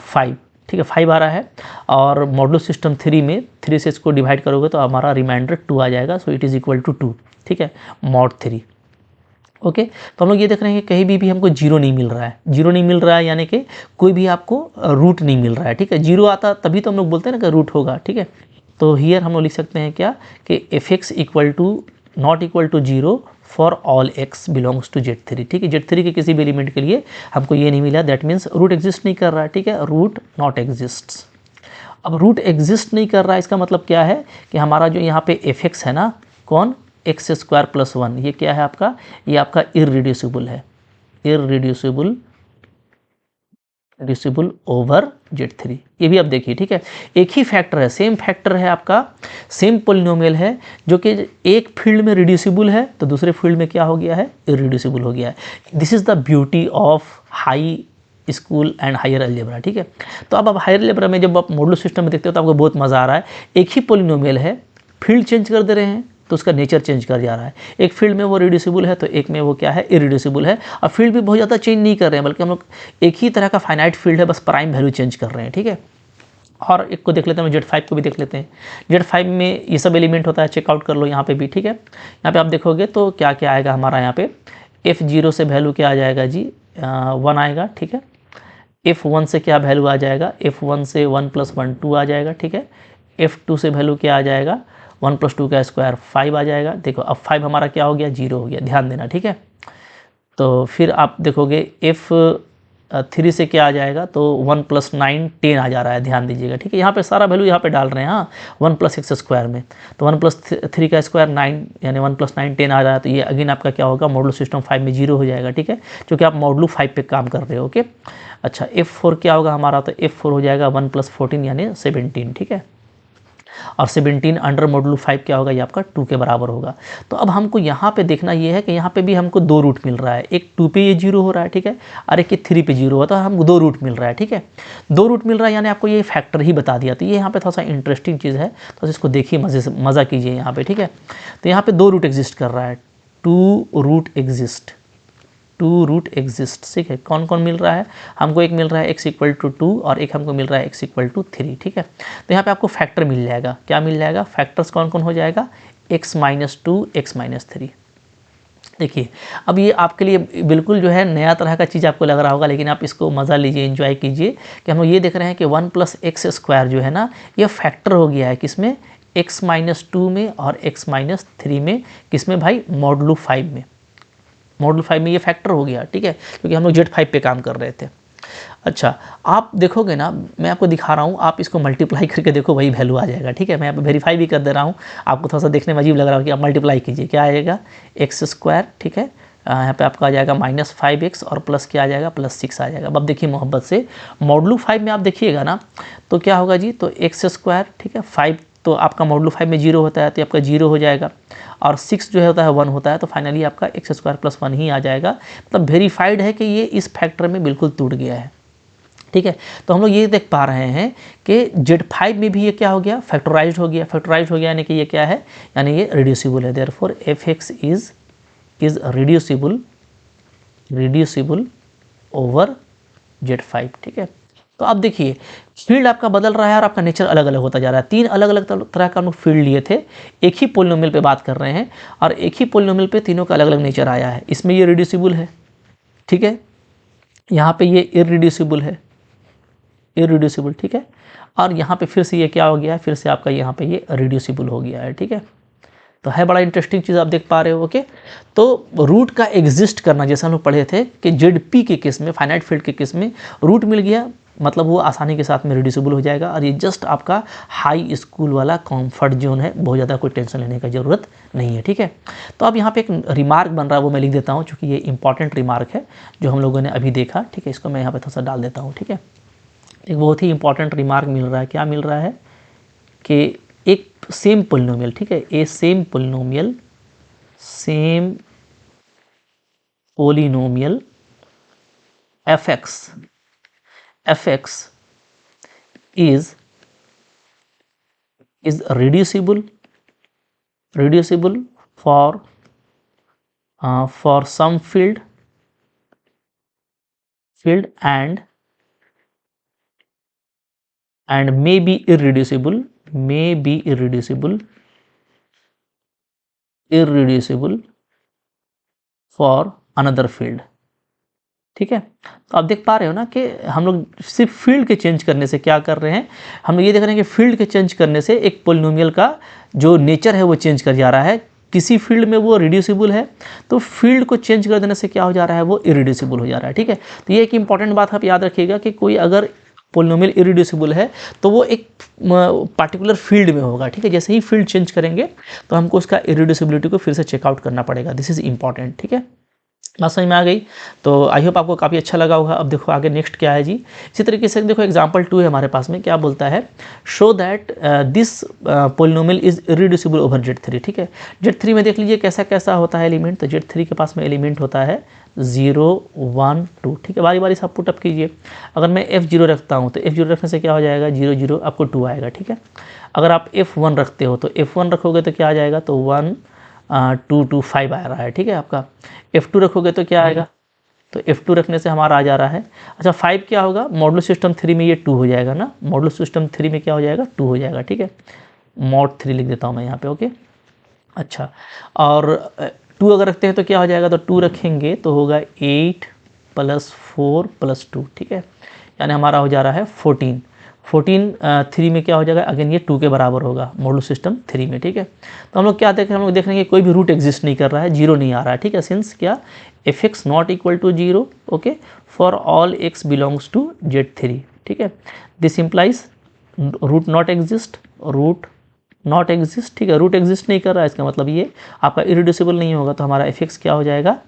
5, ठीक है, 5 आ रहा है। और मॉडुलो सिस्टम 3 में 3 से इसको डिवाइड करोगे तो हमारा रिमाइंडर 2 आ जाएगा, so it is equal to 2, ठीक है, मॉड 3। ओके, तो हम लोग ये देख रहे हैं कि कहीं भी हमको 0 नहीं मिल रहा है, 0 नहीं मिल रहा है, यानी कि कोई भी आपको रूट नहीं मिल रहा है, ठीक है। 0 आता तभी तो हम लोग बोलते हैं ना कि रूट होगा, ठीक है। तो हियर हम लोग लिख सकते हैं क्या कि f x equal to not equal to 0 for all x belongs to Z3। ठीक है, Z3 के किसी भी एलिमेंट के लिए हमको ये नहीं मिला, दैट मीन्स रूट एग्जिस्ट नहीं कर रहा है। ठीक है, रूट नॉट एग्जिस्ट। अब रूट एग्जिस्ट नहीं कर रहा है इसका मतलब क्या है कि हमारा जो यहाँ पे एफ एक्स है ना, कौन, एक्स स्क्वायर प्लस 1, ये क्या है आपका, ये आपका इररिड्यूसिबल है, इररिड्यूसिबल रिड्यूसिबल ओवर Z3। ये भी आप देखिए। ठीक है, एक ही फैक्टर है, सेम फैक्टर है आपका, सेम पोलिनोमियल है, जो कि एक फील्ड में रिड्यूसिबल है तो दूसरे फील्ड में क्या हो गया है, इररिड्यूसिबल हो गया है। This is the beauty of high school and higher algebra. ठीक है, तो अब आप हायर अलजेब्रा में जब आप मॉडुलस सिस्टम में देखते हो तो आपको बहुत मज़ा आ रहा है। एक ही पोलिनोमियल है, फील्ड चेंज कर दे रहे हैं तो उसका नेचर चेंज कर जा रहा है। एक फील्ड में वो रिड्यूसिबल है तो एक में वो क्या है, इरिड्यूसिबल है। और फील्ड भी बहुत ज़्यादा चेंज नहीं कर रहे हैं, बल्कि हम लोग एक ही तरह का फाइनाइट फील्ड है, बस प्राइम वैल्यू चेंज कर रहे हैं। ठीक है, और एक को देख लेते हैं, Z5 को भी देख लेते हैं। Z5 में ये सब एलिमेंट होता है, चेकआउट कर लो यहाँ पे भी। ठीक है, यहाँ पे आप देखोगे तो क्या क्या आएगा हमारा, यहाँ पे F0 से वैल्यू क्या आ जाएगा जी, 1 आएगा। ठीक है, F1 से क्या वैल्यू आ जाएगा, F1 से 1 + 1 2 आ जाएगा। ठीक है, F2 से वैल्यू क्या आ जाएगा, 1 + 2 का स्क्वायर 5 आ जाएगा। देखो अब 5 हमारा क्या हो गया, 0 हो गया, ध्यान देना। ठीक है, तो फिर आप देखोगे F3 से क्या आ जाएगा, तो 1 + 9 10 आ जा रहा है, ध्यान दीजिएगा। ठीक है, यहाँ पे सारा वैल्यू यहाँ पे डाल रहे हैं, हाँ, 1 + x स्क्वायर में, तो 1 + 3 का स्क्वायर 9, यानी 1 + 9 10 आ रहा है। तो ये अगेन आपका क्या होगा, मॉडुलो सिस्टम 5 में 0 हो जाएगा। ठीक है, क्योंकि आप मॉडुलो 5 पे काम कर रहे हो। ओके, अच्छा F4 क्या होगा हमारा, तो F4 हो जाएगा 1 + 14 यानी 17। ठीक है, और 17 अंडर मॉडुलो 5 क्या होगा, ये आपका 2 के बराबर होगा। तो अब हमको यहाँ पे देखना ये है कि यहाँ पे भी हमको 2 रूट मिल रहा है, एक 2 पे ये 0 हो रहा है। ठीक है, और एक 3 पे 0 होता है, हमको 2 रूट मिल रहा है। ठीक है, 2 रूट मिल रहा है यानी आपको ये फैक्टर ही बता दिया। तो ये यहाँ पे थोड़ा सा इंटरेस्टिंग चीज़ है, तो इसको देखिए, मज़े से मज़ा कीजिए यहाँ पे। ठीक है, तो यहाँ पे 2 रूट एग्जिस्ट कर रहा है, 2 रूट एग्जिस्ट, 2 रूट एग्जिस्ट। ठीक है, कौन कौन मिल रहा है हमको, एक मिल रहा है x = 2 और एक हमको मिल रहा है x = 3। ठीक है, तो यहाँ पे आपको फैक्टर मिल जाएगा, क्या मिल जाएगा, फैक्टर्स कौन कौन हो जाएगा, x - 2 x - 3। देखिए अब ये आपके लिए बिल्कुल जो है नया तरह का चीज़ आपको लग रहा होगा, लेकिन आप इसको मज़ा लीजिए, एंजॉय कीजिए कि हम लोग ये देख रहे हैं कि 1 + x स्क्वायर जो है ना, ये फैक्टर हो गया है किसमें, x - 2 में और x - 3 में, किसमें भाई, मॉडुलो 5 में। मॉडुलो 5 में ये फैक्टर हो गया। ठीक है, क्योंकि हम लोग Z5 पे काम कर रहे थे। अच्छा, आप देखोगे ना, मैं आपको दिखा रहा हूँ, आप इसको मल्टीप्लाई करके देखो, वही वैल्यू आ जाएगा। ठीक है, मैं यहाँ पे वेरीफाई भी कर दे रहा हूँ, आपको थोड़ा सा देखने में अजीब लग रहा हो कि आप मल्टीप्लाई कीजिए, क्या आएगा, x²। ठीक है, यहाँ पे आपका आ जाएगा -5x और प्लस क्या आ जाएगा, +6 आ जाएगा। अब देखिए मोहब्बत से, मॉडुलो 5 में आप देखिएगा ना, तो क्या होगा जी, तो x²। ठीक है, 5 तो आपका मॉडुलो 5 में 0 होता है, तो आपका 0 हो जाएगा, और 6 जो है होता है 1 होता है, तो फाइनली आपका x² + 1 ही आ जाएगा। मतलब वेरीफाइड है कि ये इस फैक्टर में बिल्कुल टूट गया है। ठीक है, तो हम लोग ये देख पा रहे हैं कि Z5 में भी ये क्या हो गया, फैक्टराइज्ड हो गया। फैक्टराइज्ड हो गया यानी कि ये क्या है, यानी ये रिड्यूसिबल है। Therefore f(x) is reducible over Z5। ठीक है, तो आप देखिए फील्ड आपका बदल रहा है और आपका नेचर अलग अलग होता जा रहा है। 3 अलग अलग तरह का हम लोग फील्ड लिए थे, एक ही पोलिनोमियल पे बात कर रहे हैं, और एक ही पोलिनोमियल पे तीनों का अलग अलग नेचर आया है। इसमें ये रिड्यूसिबल है, ठीक है, यहाँ पे ये इररिड्यूसिबल है, इररिड्यूसिबल। ठीक है, और यहाँ पे फिर से ये क्या हो गया है, फिर से आपका यहाँ पे ये रिड्यूसिबल हो गया है। ठीक है, तो है बड़ा इंटरेस्टिंग चीज़, आप देख पा रहे हो। ओके, तो रूट का एग्जिस्ट करना, जैसे हम लोग पढ़े थे कि ZP के केस में, फाइनाइट फील्ड के केस में रूट मिल गया, मतलब वो आसानी के साथ में रिड्यूसिबल हो जाएगा। और ये जस्ट आपका हाई स्कूल वाला कंफर्ट जोन है, बहुत ज़्यादा कोई टेंशन लेने का ज़रूरत नहीं है। ठीक है, तो अब यहाँ पे एक रिमार्क बन रहा है, वो मैं लिख देता हूँ, चूँकि ये इंपॉर्टेंट रिमार्क है जो हम लोगों ने अभी देखा। ठीक है, इसको मैं यहाँ पे थोड़ा सा डाल देता हूँ। ठीक है, एक बहुत ही इंपॉर्टेंट रिमार्क मिल रहा है, क्या मिल रहा है कि एक सेम पोलिनोमियल, ठीक है, a same polynomial f(x) is reducible for some field and may be irreducible for another field। ठीक है। तो आप देख पा रहे हो ना कि हम लोग सिर्फ फील्ड के चेंज करने से क्या कर रहे हैं, हम लोग ये देख रहे हैं कि फील्ड के चेंज करने से एक पोलिनोमियल का जो नेचर है वो चेंज कर जा रहा है। किसी फील्ड में वो रिड्यूसिबल है, तो फील्ड को चेंज कर देने से क्या हो जा रहा है, वो इरिड्यूसिबल हो जा रहा है। ठीक है, तो ये एक इंपॉर्टेंट बात आप याद रखिएगा कि कोई अगर पोलिनोमियल इरिड्यूसिबल है तो वो एक पार्टिकुलर फील्ड में होगा। ठीक है, जैसे ही फील्ड चेंज करेंगे तो हमको उसका इरिड्यूसिबिलिटी को फिर से चेकआउट करना पड़ेगा। This is important. ठीक है, बात समझ में आ गई। तो आई होप आपको काफ़ी अच्छा लगा होगा। अब देखो आगे नेक्स्ट क्या है जी। इसी तरीके से देखो एग्जांपल 2 है हमारे पास में, क्या बोलता है, show that this polynomial is irreducible over Z3। ठीक है, Z3 में देख लीजिए कैसा कैसा होता है एलिमेंट। तो Z3 के पास में एलिमेंट होता है 0 1 2। ठीक है, बारी बारी से आप पुट अप कीजिए। अगर मैं F0 रखता हूँ तो F0 रखने से क्या हो जाएगा, 0 0 आपको 2 आएगा। ठीक है, अगर आप F1 रखते हो तो F1 रखोगे तो क्या आ जाएगा, तो 1 2 2 5 आ रहा है। ठीक है, आपका F2 रखोगे तो क्या आएगा, तो F2 रखने से हमारा आ जा रहा है। अच्छा 5 क्या होगा, मॉडुलो सिस्टम 3 में ये 2 हो जाएगा ना, मॉडुलो सिस्टम 3 में क्या हो जाएगा, 2 हो जाएगा। ठीक है, मॉड 3 लिख देता हूँ मैं यहाँ पे। ओके, अच्छा, और 2 अगर रखते हैं तो क्या हो जाएगा, तो 2 रखेंगे तो होगा 8 + 4 + 2। ठीक है, यानी हमारा हो जा रहा है 14। 3 में क्या हो जाएगा, अगेन ये 2 के बराबर होगा मॉडुलो सिस्टम 3 में। ठीक है, तो हम लोग क्या देख रहे हैं, हम लोग देख रहे हैं कि कोई भी रूट एग्जिस्ट नहीं कर रहा है, 0 नहीं आ रहा है। ठीक है, सिंस क्या, f(x) not equal to 0, okay, for all x belongs to Z3। ठीक है, this implies root not exist, root not exist. ठीक है, रूट एग्जिस्ट नहीं कर रहा है, इसका मतलब ये आपका इरिड्यूसिबल नहीं होगा, तो हमारा f(x) क्या हो जाएगा,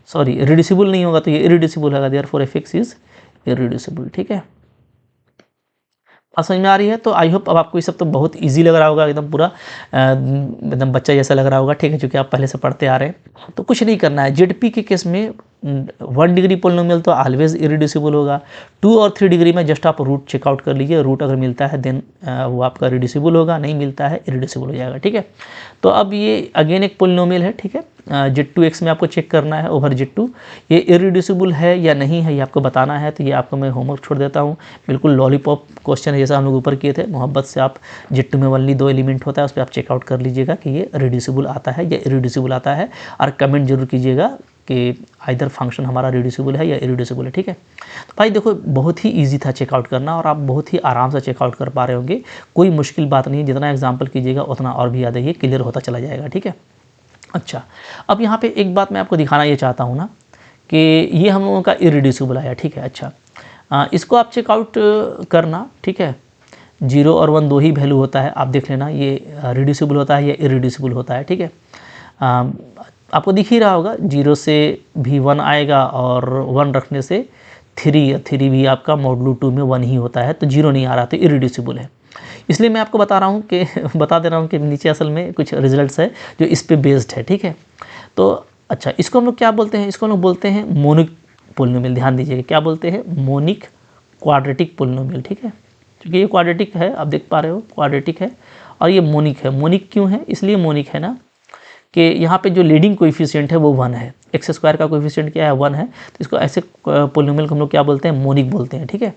सॉरी रिड्यूसिबल नहीं होगा तो ये इरिड्यूसिबल होगा, देयरफॉर f(x) इज इरिड्यूसिबल। ठीक है, बात समझ में आ रही है। तो आई होप अब आपको ये सब तो बहुत इजी लग रहा होगा, एकदम पूरा एकदम बच्चा जैसा लग रहा होगा। ठीक है, क्योंकि आप पहले से पढ़ते आ रहे हैं। तो कुछ नहीं करना है, जेडपी के केस में 1 डिग्री पोलिनोमियल तो ऑलवेज इरिड्यूसिबल होगा। 2 और 3 डिग्री में जस्ट आप रूट चेकआउट कर लीजिए, रूट अगर मिलता है देन वो आपका रिड्यूसिबल होगा, नहीं मिलता है इरिड्यूसिबल हो जाएगा। ठीक है, तो अब ये अगेन एक पोलिनोमियल है। ठीक है, Z2x में आपको चेक करना है ओवर Z2, ये इरिड्यूसिबल है या नहीं है ये आपको बताना है। तो ये आपको मैं होमवर्क छोड़ देता हूँ, बिल्कुल लॉलीपॉप क्वेश्चन है जैसा हम लोग ऊपर किए थे। मोहब्बत से आप Z2 में ओनली 2 एलिमेंट होता है, उस पर आप चेकआउट कर लीजिएगा कि ये रिड्यूसिबल आता है या इरिड्यूसिबल आता है, और कमेंट जरूर कीजिएगा कि आइदर फंक्शन हमारा रिड्यूसिबल है या इरिड्यूसिबल है। ठीक है, तो भाई देखो बहुत ही इजी था चेकआउट करना, और आप बहुत ही आराम से चेकआउट कर पा रहे होंगे, कोई मुश्किल बात नहीं है। जितना एग्जाम्पल कीजिएगा उतना और भी ज़्यादा ये क्लियर होता चला जाएगा। ठीक है, अच्छा, अब यहाँ पे एक बात मैं आपको दिखाना ये चाहता हूँ ना, कि ये हम लोगों का इरिड्यूसिबल आया। ठीक है, अच्छा, इसको आप चेकआउट करना। ठीक है, 0 और 1 दो ही वैल्यू होता है, आप देख लेना ये रिड्यूसिबल होता है या इरिड्यूसिबल होता है। ठीक है, आपको दिख ही रहा होगा, 0 से भी 1 आएगा और 1 रखने से 3 भी आपका मॉडुलो 2 में 1 ही होता है, तो 0 नहीं आ रहा, तो इरिड्यूसिबल है। इसलिए मैं आपको बता रहा हूँ कि बता दे रहा हूँ कि नीचे असल में कुछ रिजल्ट्स है जो इस पे बेस्ड है। ठीक है, तो अच्छा, इसको हम लोग क्या बोलते हैं, इसको हम लोग बोलते हैं मोनिक पोलिनोमियल। ध्यान दीजिएगा, क्या बोलते हैं, मोनिक क्वाड्रेटिक पोलिनोमियल। ठीक है, क्योंकि ये क्वाड्रेटिक है, आप देख पा रहे हो क्वाड्रेटिक है, और ये मोनिक है। मोनिक क्यों है, इसलिए मोनिक है ना कि यहाँ पे जो लीडिंग कोएफिशिएंट है वो 1 है, x² का कोएफिशिएंट क्या है, 1 है, तो इसको ऐसे पोलिनोमियल को हम लोग क्या बोलते हैं, मोनिक बोलते हैं। ठीक है,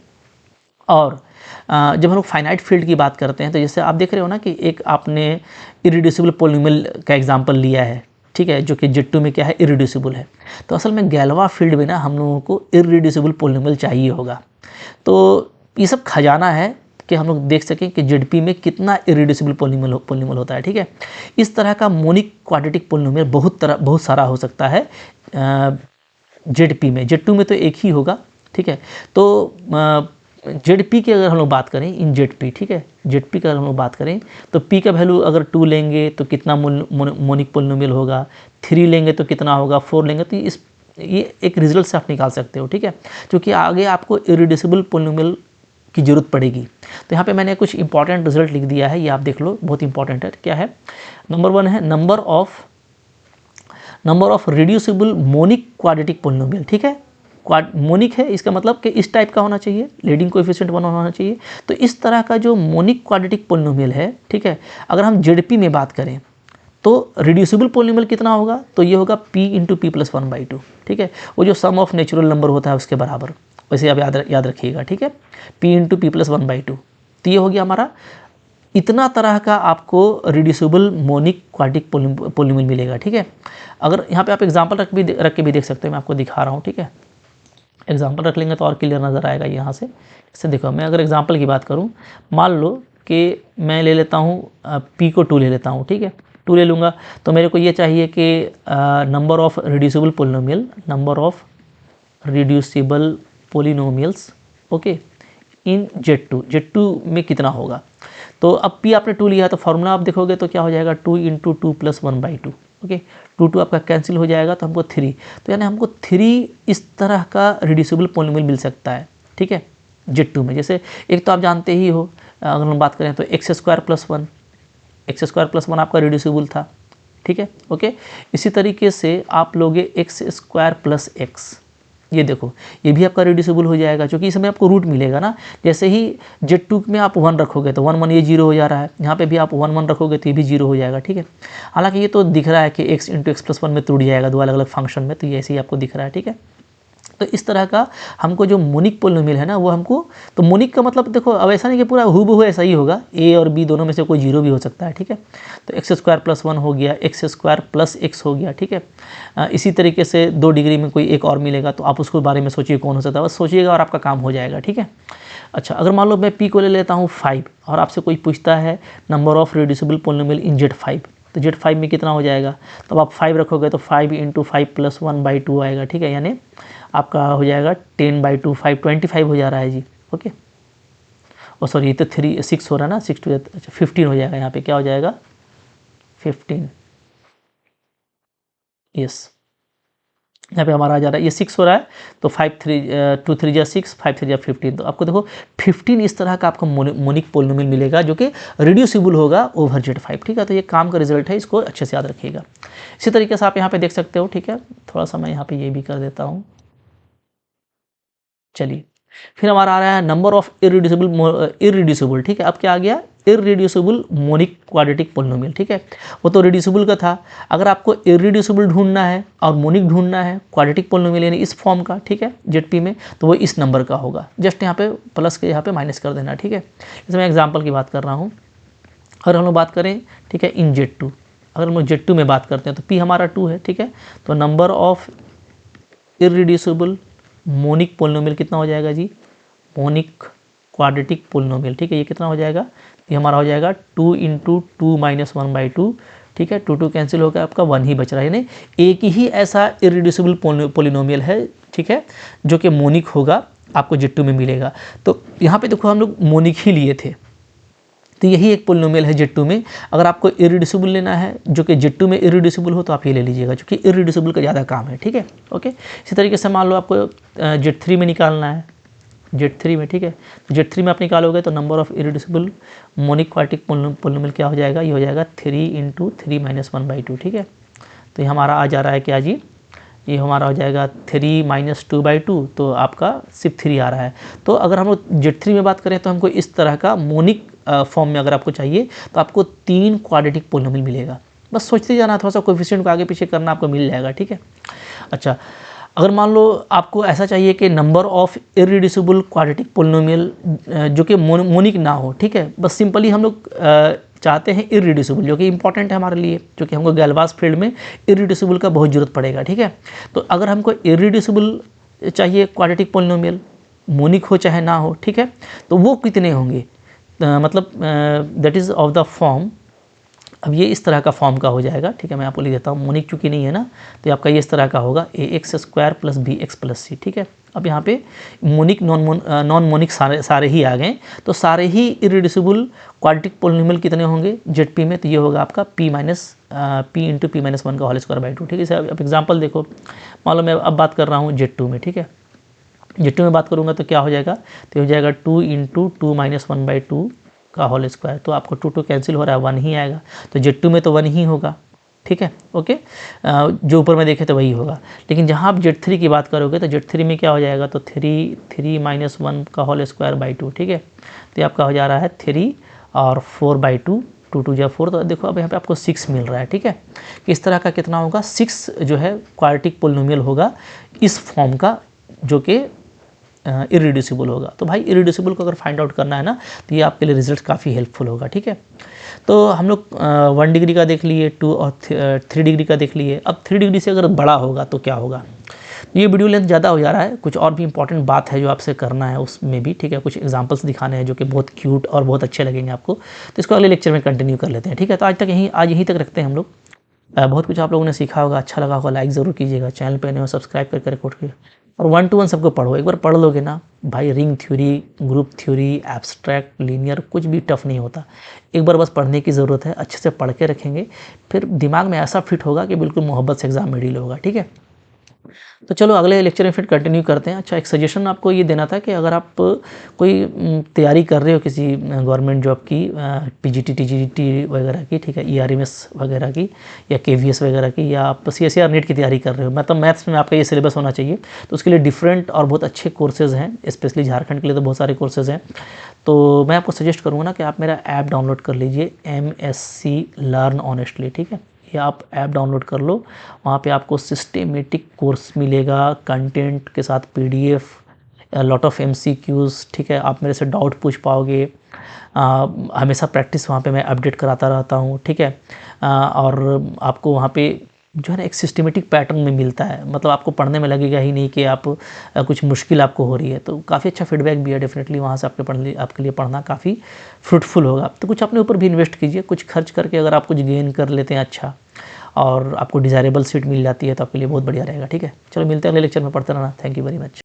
और जब हम लोग फाइनाइट फील्ड की बात करते हैं तो जैसे आप देख रहे हो ना कि एक आपने इरिड्यूसिबल पोलिनोमियल का एग्जांपल लिया है। ठीक है, जो कि Z2 में क्या है, इरिड्यूसिबल है। तो असल में गैलवा फील्ड में ना हम लोगों को इरिड्यूसिबल पोलिनोमियल चाहिए होगा। तो ये सब खजाना है कि हम लोग देख सकें कि ZP में कितना इरिड्यूसिबल पोलिनोमियल होता है। ठीक है, इस तरह का मोनिक क्वाड्रेटिक पोलिनोमियल बहुत सारा हो सकता है ZP में। Z2 में तो एक ही होगा। ठीक है, तो ZP की अगर हम लोग बात करें इन ZP, ठीक है, ZP का अगर हम लोग बात करें तो P का वैल्यू अगर 2 लेंगे तो कितना मोनिक पोलिनोमियल होगा, 3 लेंगे तो कितना होगा, 4 लेंगे तो ये एक रिजल्ट से आप निकाल सकते हो। ठीक है, क्योंकि आगे आपको इरिड्यूसिबल पोलिनोमियल की ज़रूरत पड़ेगी। तो यहाँ पे मैंने कुछ इंपॉर्टेंट रिजल्ट लिख दिया है, ये आप देख लो, बहुत इंपॉर्टेंट है। क्या है, नंबर 1 है number of reducible monic quadratic polynomial. ठीक है, मोनिक है, इसका मतलब कि इस टाइप का होना चाहिए, लीडिंग कोएफिशिएंट 1 होना चाहिए। तो इस तरह का जो मोनिक क्वाड्रेटिक पोलिनोमियल है, ठीक है, अगर हम ZP में बात करें तो रिड्यूसिबल पोलिनोमियल कितना होगा, तो ये होगा P × P + 1/2। ठीक है, वो जो सम ऑफ नेचुरल नंबर होता है उसके बराबर, वैसे आप याद रखिएगा। ठीक है, P × P + 1/2, तो ये हो गया हमारा। इतना तरह का आपको रिड्यूसिबल मोनिक क्वाड्रेटिक पोलिनोमियल मिलेगा। ठीक है, अगर यहाँ पे आप एग्जांपल रख के भी देख सकते हैं, मैं आपको दिखा रहा हूँ। ठीक है, एग्जाम्पल रख लेंगे तो और क्लियर नज़र आएगा यहाँ से। इससे देखो, मैं अगर एग्जाम्पल की बात करूँ, मान लो कि मैं ले लेता हूँ पी को 2 ले लेता हूँ, ठीक है, 2 ले लूँगा तो मेरे को ये चाहिए कि number of reducible polynomial, number of reducible polynomials, okay, in Z2 में कितना होगा। तो अब P आपने 2 लिया है तो फॉर्मूला आप देखोगे तो क्या हो जाएगा, 2 × 2 + 1/2, ओके, 2 आपका कैंसिल हो जाएगा तो हमको 3, तो यानी हमको 3 इस तरह का रिड्यूसिबल पोलिनोमियल मिल सकता है, ठीक है, Z2 में। जैसे एक तो आप जानते ही हो, अगर हम बात करें तो x² + 1, x² + 1 आपका रिड्यूसिबल था, ठीक है, ओके। इसी तरीके से आप लोगे x² + x, ये देखो ये भी आपका रिड्यूसिबल हो जाएगा, क्योंकि इसमें आपको रूट मिलेगा ना। जैसे ही Z2 में आप 1 रखोगे तो 1 1 ये 0 हो जा रहा है, यहाँ पे भी आप 1 1 रखोगे तो ये भी 0 हो जाएगा, ठीक है। हालांकि ये तो दिख रहा है कि x × x + 1 में टूट जाएगा, दो अलग अलग फंक्शन में, तो ये ऐसे ही आपको दिख रहा है, ठीक है। तो इस तरह का हमको जो मोनिक पोलिनोमियल है ना, वो हमको, तो मोनिक का मतलब देखो अब ऐसा नहीं कि पूरा हूबहू ऐसा ही होगा, a और b दोनों में से कोई 0 भी हो सकता है, ठीक है। तो x² + 1 हो गया, x² + x हो गया, ठीक है। इसी तरीके से 2 डिग्री में कोई एक और मिलेगा तो आप उसके बारे में सोचिए कौन हो सकता है, बस सोचिएगा और आपका काम हो जाएगा, ठीक है। अच्छा, अगर मान लो मैं p को ले लेता हूँ 5 और आपसे कोई पूछता है number of reducible polynomial in Z5, तो Z5 में कितना हो जाएगा, तो आप 5 रखोगे तो 5 × 5 + 1/2 आएगा, ठीक है, यानी आपका हो जाएगा 10/2, 5 25 हो जा रहा है जी, ओके। और सॉरी ये तो 6 हो रहा है ना, 6 2 अच्छा 15 हो जाएगा, यहाँ पे क्या हो जाएगा 15, यस, यहाँ पे हमारा आ जा रहा है, ये 6 हो रहा है तो 2 3 जा 6, 5 3 जा 15, तो आपको देखो 15 इस तरह का आपको मोनिक पोलिनोमियल मिलेगा जो कि रिड्यूसिबल होगा ओवर Z5, ठीक है। तो ये काम का रिजल्ट है, इसको अच्छे से याद रखिएगा। इसी तरीके से आप यहाँ पे देख सकते हो, ठीक है, थोड़ा सा मैं यहाँ पे ये भी कर देता हूँ, चलिए। फिर हमारा आ रहा है नंबर ऑफ इरिड्यूसिबल, ठीक है। अब क्या आ गया, इरिड्यूसिबल मोनिक क्वाड्रेटिक पोलिनोमियल, ठीक है। वो तो रिड्यूसिबल का था, अगर आपको इरिड्यूसिबल ढूंढना है और मोनिक ढूंढना है क्वाड्रेटिक पोलिनोमियल यानी इस फॉर्म का, ठीक है, ZP में, तो वो इस नंबर का होगा। जस्ट यहाँ पे प्लस के यहाँ पे माइनस कर देना, ठीक है। इसमें एग्जाम्पल की बात कर रहा हूँ। अगर हम लोग बात करें, ठीक है, इन Z2, अगर हम लोग Z2 में बात करते हैं तो P हमारा 2 है, ठीक है। तो number of irreducible monic polynomial कितना हो जाएगा जी, मोनिक क्वाड्रेटिक पोलिनोमियल, ठीक है, ये कितना हो जाएगा, ये हमारा हो जाएगा 2 × 2 - 1/2, ठीक है। 2 2 कैंसिल होकर आपका 1 ही बच रहा है, यानी एक ही ऐसा इरिड्यूसिबल पोलिनोमियल है, ठीक है, जो कि मोनिक होगा, आपको Z2 में मिलेगा। तो यहाँ पे देखो हम लोग मोनिक ही लिए थे, तो यही एक पोलिनोमियल है Z2 में। अगर आपको इरिड्यूसिबल लेना है जो कि Z2 में इरिड्यूसिबल हो तो आप ये ले लीजिएगा, क्योंकि इरिड्यूसिबल का ज़्यादा काम है, ठीक है, ओके। इसी तरीके से मान लो आपको Z3 में निकालना है, Z3 में, ठीक है, Z3 में आप निकालोगे तो number of irreducible monic quadratic polynomial क्या हो जाएगा, ये हो जाएगा 3 × 3 - 1/2, ठीक है। तो ये हमारा आ जा रहा है क्या जी, ये हमारा हो जाएगा 3 - 2/2, तो आपका सिर्फ 3 आ रहा है। तो अगर हम लोग Z3 में बात करें तो हमको इस तरह का मोनिक फॉर्म में अगर आपको चाहिए तो आपको 3 क्वाड्रेटिक पोलिनोमियल मिलेगा। बस सोचते जाना, थोड़ा सा कोएफिशिएंट को आगे पीछे करना, आपको मिल जाएगा, ठीक है। अच्छा, अगर मान लो आपको ऐसा चाहिए कि number of irreducible quadratic polynomial जो कि मोनिक ना हो, ठीक है, बस सिंपली हम लोग चाहते हैं इरिड्यूसिबल, जो कि इंपॉर्टेंट है हमारे लिए, जो कि हमको गैलवास फील्ड में इरिड्यूसिबल का बहुत ज़रूरत पड़ेगा, ठीक है। तो अगर हमको इरिड्यूसिबल चाहिए क्वाड्रेटिक पोलिनोमियल, मोनिक हो चाहे ना हो, ठीक है, तो वो कितने होंगे, मतलब that is of the form, अब ये इस तरह का फॉर्म का हो जाएगा, ठीक है। मैं आपको लिख देता हूँ, मोनिक चूँकि नहीं है ना, तो आपका ये इस तरह का होगा ax² + bx + c, ठीक है। अब यहाँ पे मोनिक नॉन मोनिक सारे ही आ गए, तो सारे ही इरिड्यूसिबल क्वाड्रेटिक पोलिनोमियल कितने होंगे ZP में, तो ये होगा आपका p × p - 1 का होल स्क्वायर बाई 2, ठीक है। अब एग्जाम्पल देखो, मान लो मैं अब बात कर रहा हूँ Z2 में, ठीक है, Z2 में बात करूँगा तो क्या हो जाएगा, तो हो जाएगा 2 × 2 - 1/2 का होल स्क्वायर, तो आपको 2 2 कैंसिल हो रहा है, 1 ही आएगा, तो Z2 में तो 1 ही होगा, ठीक है, ओके। जो ऊपर में देखे तो वही होगा। लेकिन जहाँ आप Z3 की बात करोगे तो Z3 में क्या हो जाएगा, तो 3 - 1 का होल स्क्वायर बाई 2, ठीक है। तो ये आपका हो जा रहा है 3 और 4/2, 2 2 जा 4, तो देखो अब यहाँ पे आपको 6 मिल रहा है, ठीक है। इस तरह का कितना होगा, 6 जो है क्वाड्रेटिक पोलिनोमियल होगा इस फॉर्म का, जो कि इरिड्यूसिबल होगा। तो भाई इरिड्यूसिबल को अगर फाइंड आउट करना है ना, तो ये आपके लिए रिजल्ट काफ़ी हेल्पफुल होगा, ठीक है। तो हम लोग 1 डिग्री का देख लिए, 2 और 3 डिग्री का देख लिए। अब 3 डिग्री से अगर बड़ा होगा तो क्या होगा, ये वीडियो लेंथ ज़्यादा हो जा रहा है, कुछ और भी इंपॉर्टेंट बात है जो आपसे करना है उसमें भी, ठीक है, कुछ एग्जांपल्स दिखाने हैं जो कि बहुत क्यूट और बहुत अच्छे लगेंगे आपको, तो इसको अगले लेक्चर में कंटिन्यू कर लेते हैं, ठीक है। तो आज यहीं तक रखते हैं हम लोग। बहुत कुछ आप लोगों ने सीखा होगा, अच्छा लगा होगा, लाइक ज़रूर कीजिएगा, चैनल पे नए हो सब्सक्राइब करके रिकॉर्ड कीजिए, और 1 to 1 सबको पढ़ो। एक बार पढ़ लोगे ना भाई, ring theory, group theory, abstract, linear, कुछ भी टफ नहीं होता। एक बार बस पढ़ने की ज़रूरत है, अच्छे से पढ़ के रखेंगे, फिर दिमाग में ऐसा फिट होगा कि बिल्कुल मोहब्बत से एग्ज़ाम में डील होगा, ठीक है। तो चलो अगले लेक्चर में फिर कंटिन्यू करते हैं। अच्छा, एक सजेशन आपको ये देना था कि अगर आप कोई तैयारी कर रहे हो किसी गवर्नमेंट जॉब की, पीजीटी टीजीटी वगैरह की, ठीक है, ईआरएमएस वगैरह की, या केवीएस वगैरह की, या आप सीएसईआर नेट की तैयारी कर रहे हो, मतलब मैथ्स में आपका ये सिलेबस होना चाहिए, तो उसके लिए डिफरेंट और बहुत अच्छे कोर्सेज़ हैं, स्पेशली झारखंड के लिए तो बहुत सारे कोर्सेज़ हैं। तो मैं आपको सजेस्ट करूँगा ना कि आप मेरा ऐप डाउनलोड कर लीजिए, MSc लर्न ऑनेस्टली, ठीक है। ये आप ऐप डाउनलोड कर लो, वहाँ पे आपको सिस्टेमेटिक कोर्स मिलेगा, कंटेंट के साथ PDF, लॉट ऑफ MCQs, ठीक है। आप मेरे से डाउट पूछ पाओगे, हमेशा प्रैक्टिस वहाँ पे मैं अपडेट कराता रहता हूँ, ठीक है। और आपको वहाँ पे जो है ना एक सिस्टेमेटिक पैटर्न में मिलता है, मतलब आपको पढ़ने में लगेगा ही नहीं कि आप कुछ मुश्किल आपको हो रही है। तो काफ़ी अच्छा फीडबैक भी है डेफिनेटली, वहाँ से आपके लिए पढ़ना काफ़ी फ्रूटफुल होगा। तो कुछ अपने ऊपर भी इन्वेस्ट कीजिए, कुछ खर्च करके अगर आप कुछ गेन कर लेते हैं अच्छा, और आपको डिज़ायरेबल सीट मिल जाती है, तो आपके लिए बहुत बढ़िया रहेगा, ठीक है। चलो मिलते हैं अगले लेक्चर में, पढ़ते रहना। Thank you very much.